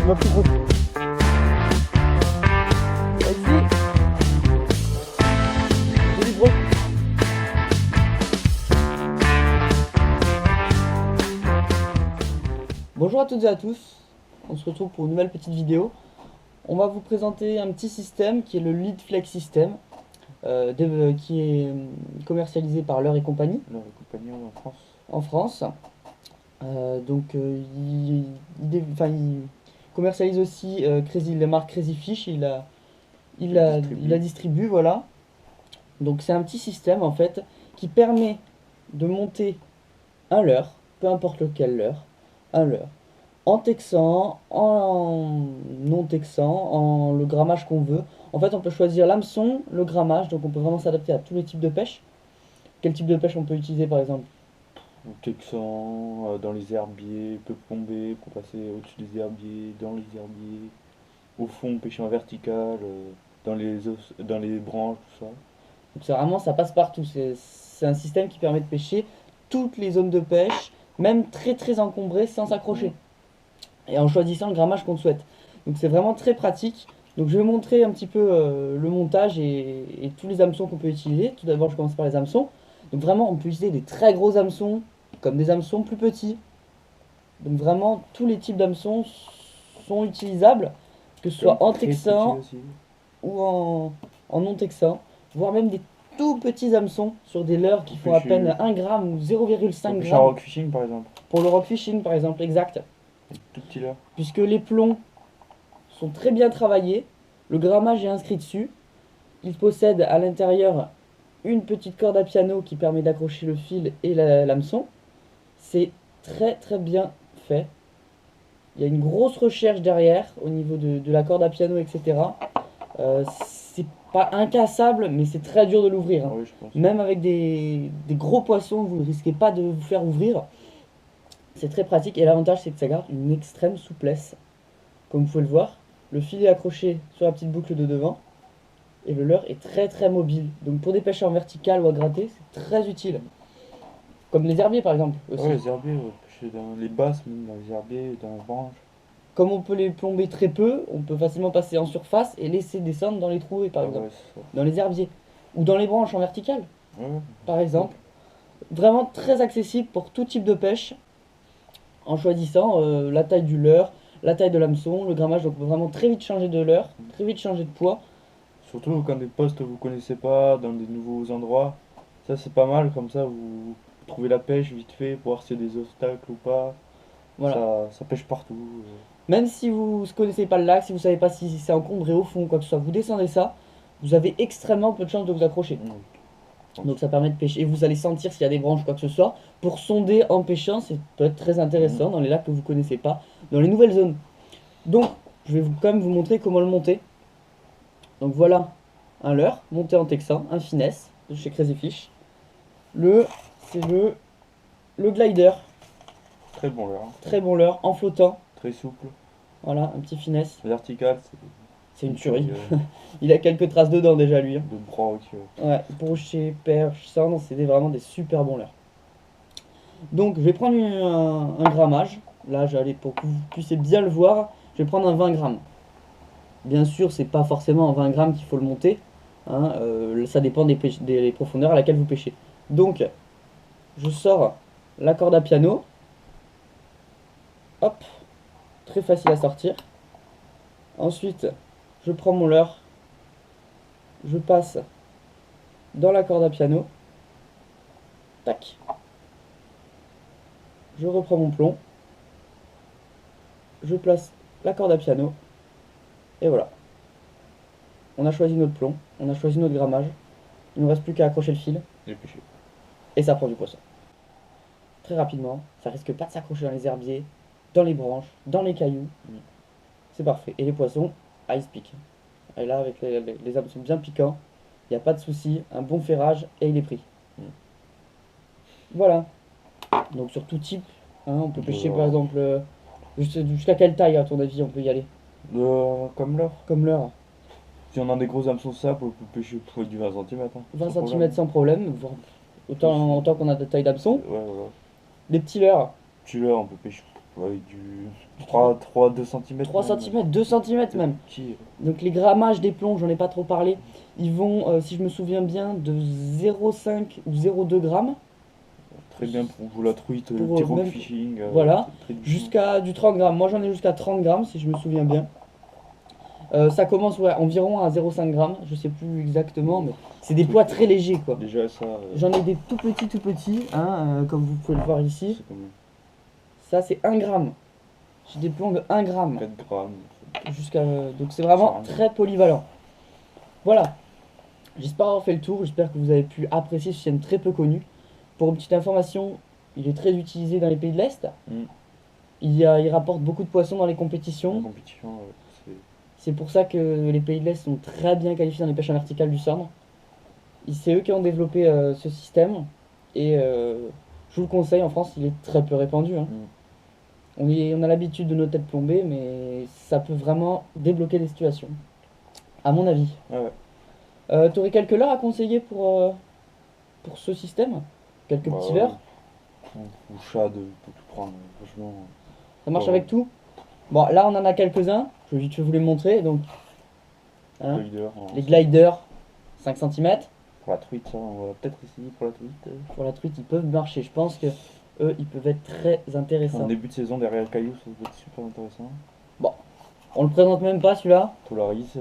Ma plus grosse. Vas-y. Joli gros. Bonjour à toutes et à tous. On se retrouve pour une nouvelle petite vidéo. On va vous présenter un petit système qui est le Lead Flex System, qui est commercialisé par L'Heure et compagnie. L'Heure et compagnie en France. En France. Il commercialise aussi la marque Crazy Fish. Il la distribue, voilà. Donc c'est un petit système en fait qui permet de monter un leurre, peu importe lequel leurre, un leurre, en texan, en non texan, en le grammage qu'on veut. En fait, on peut choisir l'hameçon, le grammage, donc on peut vraiment s'adapter à tous les types de pêche. Quel type de pêche on peut utiliser par exemple? Au texan, dans les herbiers, peu plombé pour passer au-dessus des herbiers, dans les herbiers, au fond, pêcher en vertical, dans les branches, tout ça. Donc c'est vraiment, ça passe partout. C'est un système qui permet de pêcher toutes les zones de pêche, même très très encombrées, sans s'accrocher. Et en choisissant le grammage qu'on souhaite. Donc c'est vraiment très pratique. Donc je vais montrer un petit peu le montage et tous les hameçons qu'on peut utiliser. Tout d'abord je commence par les hameçons. Donc vraiment on peut utiliser des très gros hameçons comme des hameçons plus petits. Donc vraiment tous les types d'hameçons sont utilisables, que ce soit en texan ou en non texan, voire même des tout petits hameçons sur des leurres qui font à peine 1 gramme ou 0,5 g. Pour rock fishing par exemple. Pour le rock fishing par exemple, exact. Tout petit leurre. Puisque les plombs sont très bien travaillés, le grammage est inscrit dessus. Il possède à l'intérieur une petite corde à piano qui permet d'accrocher le fil et l'hameçon. C'est très très bien fait. Il y a une grosse recherche derrière au niveau de la corde à piano, etc. C'est pas incassable, mais c'est très dur de l'ouvrir. Hein. Oui, je pense. Même avec des gros poissons, vous ne risquez pas de vous faire ouvrir. C'est très pratique et l'avantage c'est que ça garde une extrême souplesse. Comme vous pouvez le voir, le fil est accroché sur la petite boucle de devant et le leurre est très très mobile. Donc pour des pêches en vertical ou à gratter, c'est très utile. Comme les herbiers par exemple aussi. Ouais, les herbiers, pêcher dans les basses, même dans les herbiers, dans les branches. Comme on peut les plomber très peu, on peut facilement passer en surface et laisser descendre dans les trous par exemple. Ouais, dans les herbiers. Ou dans les branches en vertical, ouais. par exemple. Vraiment très accessible pour tout type de pêche. En choisissant la taille du leurre, la taille de l'hameçon, le grammage, donc on peut vraiment très vite changer de leurre, très vite changer de poids. Surtout quand des postes vous connaissez pas, dans des nouveaux endroits, ça c'est pas mal, comme ça vous trouvez la pêche vite fait, pour voir s'il y a des obstacles ou pas. Voilà. Ça pêche partout. Même si vous ne connaissez pas le lac, si vous savez pas si c'est encombré au fond ou quoi que ce soit, vous descendez ça, vous avez extrêmement peu de chances de vous accrocher. Donc ça permet de pêcher. Et vous allez sentir s'il y a des branches ou quoi que ce soit. Pour sonder en pêchant, c'est peut être très intéressant dans les lacs que vous connaissez pas, dans les nouvelles zones. Donc, je vais quand même vous montrer comment le monter. Donc voilà un leurre monté en texan, un finesse de chez Crazy Fish. C'est le glider. Très bon leurre. Très bon leurre, en flottant. Très souple. Voilà, un petit finesse. Vertical, c'est une tuerie. Il a quelques traces dedans déjà lui. Hein. De broc. Ouais, brochet, perche, ça, non, c'est vraiment des super bons leurres. Donc je vais prendre un grammage. Là, j'allais pour que vous puissiez bien le voir. Je vais prendre un 20 grammes. Bien sûr, c'est pas forcément en 20 grammes qu'il faut le monter. Hein, ça dépend des profondeurs à laquelle vous pêchez. Donc, je sors la corde à piano. Hop, très facile à sortir. Ensuite, je prends mon leurre. Je passe dans la corde à piano. Tac. Je reprends mon plomb. Je place la corde à piano. Et voilà. On a choisi notre plomb. On a choisi notre grammage. Il ne nous reste plus qu'à accrocher le fil. Et pêcher. Et ça prend du poisson. Très rapidement. Ça risque pas de s'accrocher dans les herbiers, dans les branches, dans les cailloux. C'est parfait. Et les poissons, ice pick. Et là, avec les hameçons bien piquants, il n'y a pas de souci. Un bon ferrage et il est pris. Voilà. Donc sur tout type, hein, on peut pêcher par exemple jusqu'à quelle taille à ton avis on peut y aller? Comme leurre. Comme leurre. Si on a des gros hameçons simples, on peut pêcher du 20 cm. Hein, 20 cm sans problème, autant qu'on a de taille d'hameçon. Ouais, voilà. Les petits leurres. Petit leurre, on peut pêcher Ouais, du 2 cm. 3 cm, 2 cm même. Petit. Donc les grammages des plombs, j'en ai pas trop parlé, ils vont, si je me souviens bien, de 0,5 ou 0,2 grammes Très bien pour jouer la truite, le Pour, petit même- rock fishing. voilà, c'est très doucement. jusqu'à du 30 grammes. Moi j'en ai jusqu'à 30 grammes si je me souviens bien. Ça commence ouais, environ à 0,5 grammes, je sais plus exactement, mais c'est des poids très légers quoi. Déjà ça, J'en ai des tout petits, hein, comme vous pouvez le voir ici. c'est comme Ça c'est 1 gramme. J'ai des plombs de 1 gramme. 4 grammes. Donc c'est vraiment Ça très polyvalent. Voilà. J'espère avoir fait le tour. J'espère que vous avez pu apprécier ce système très peu connu. Pour une petite information, il est très utilisé dans les pays de l'Est. Mm. Il rapporte beaucoup de poissons dans les En compétitions. compétition, c'est C'est pour ça que les pays de l'Est sont très bien qualifiés dans les pêches en verticale du sandre. C'est eux qui ont développé ce système. Et je vous le conseille, en France, il est très peu répandu, hein. On a l'habitude de nos têtes plombées, mais ça peut vraiment débloquer des situations, à mon avis. ouais. Tu aurais quelques leurres à conseiller pour ce système? Quelques Bah, petits leurres? Ou shad pour tout prendre, franchement. Ça marche Ouais. avec tout? Bon, là on en a quelques-uns, je vais vite vous les montrer. Donc, hein, Leader, les gliders, 5 cm. pour la truite, ça, on va peut-être essayer pour la truite. Pour la truite, ils peuvent marcher. Je pense que eux, ils peuvent être très En intéressants. début de saison, derrière le caillou, ça va être super intéressant. On le présente même pas celui-là. Polaris,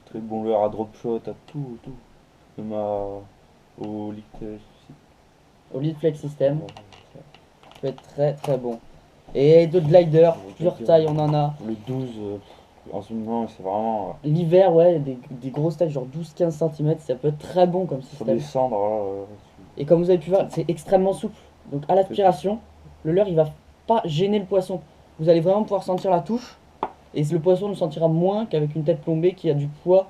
très bon leurre à drop shot, à tout. Même au lick Au lead flex system, ça peut être très très bon. Et d'autres gliders, plusieurs tailles, on en a. Le 12, en ce moment, c'est vraiment. L'hiver, ouais, des grosses tailles, genre 12-15 cm, ça peut être très bon comme Sur système. les cendres, là. Et comme vous avez pu voir, c'est extrêmement souple. Donc à l'aspiration, le leurre il va pas gêner le poisson. Vous allez vraiment pouvoir sentir la touche. Et le poisson le sentira moins qu'avec une tête plombée qui a du poids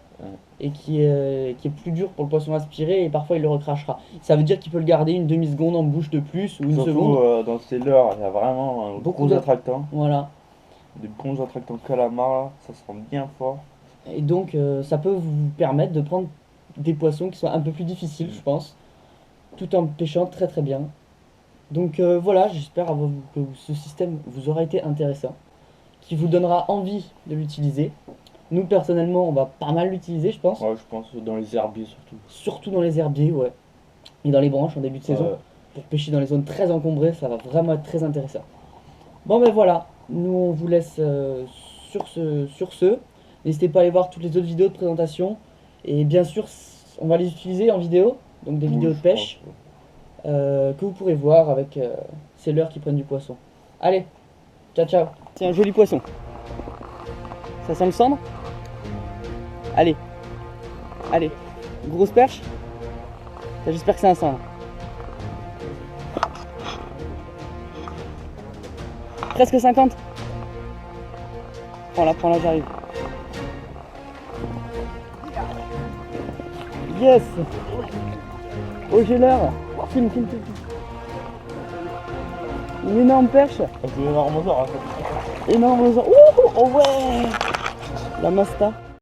et qui est plus dur pour le poisson à aspirer et parfois il le recrachera. Ça veut dire qu'il peut le garder une demi-seconde en bouche de plus ou une Surtout seconde. dans ces leurres, il y a vraiment Beaucoup gros de- attractants. Voilà. Des bons attractants calamars, là, ça se rend bien fort. Et donc ça peut vous permettre de prendre des poissons qui sont un peu plus difficiles, je pense, tout en pêchant très très bien. Donc voilà, j'espère que ce système vous aura été intéressant, qui vous donnera envie de l'utiliser. Nous personnellement, on va pas mal l'utiliser, je pense, Ouais, je pense dans les herbiers surtout. surtout dans les herbiers, ouais, et dans les branches en début de saison. Pour pêcher dans les zones très encombrées, ça va vraiment être très intéressant. Bon ben voilà, nous on vous laisse sur ce. N'hésitez pas à aller voir toutes les autres vidéos de présentation. Et bien sûr, on va les utiliser en vidéo, donc des Oui, vidéos de je pêche pense, que vous pourrez voir avec ces leurres qui prennent du poisson. Allez, ciao ciao. C'est un joli poisson. Ça sent le cendre? Allez, allez, grosse perche. J'espère que c'est un cendre. Presque 50. Prends-la, j'arrive. Yes. Oh, j'ai l'heure. Filme. Une énorme perche. C'est énorme, ça. Énorme. Oh ouais. La Masta.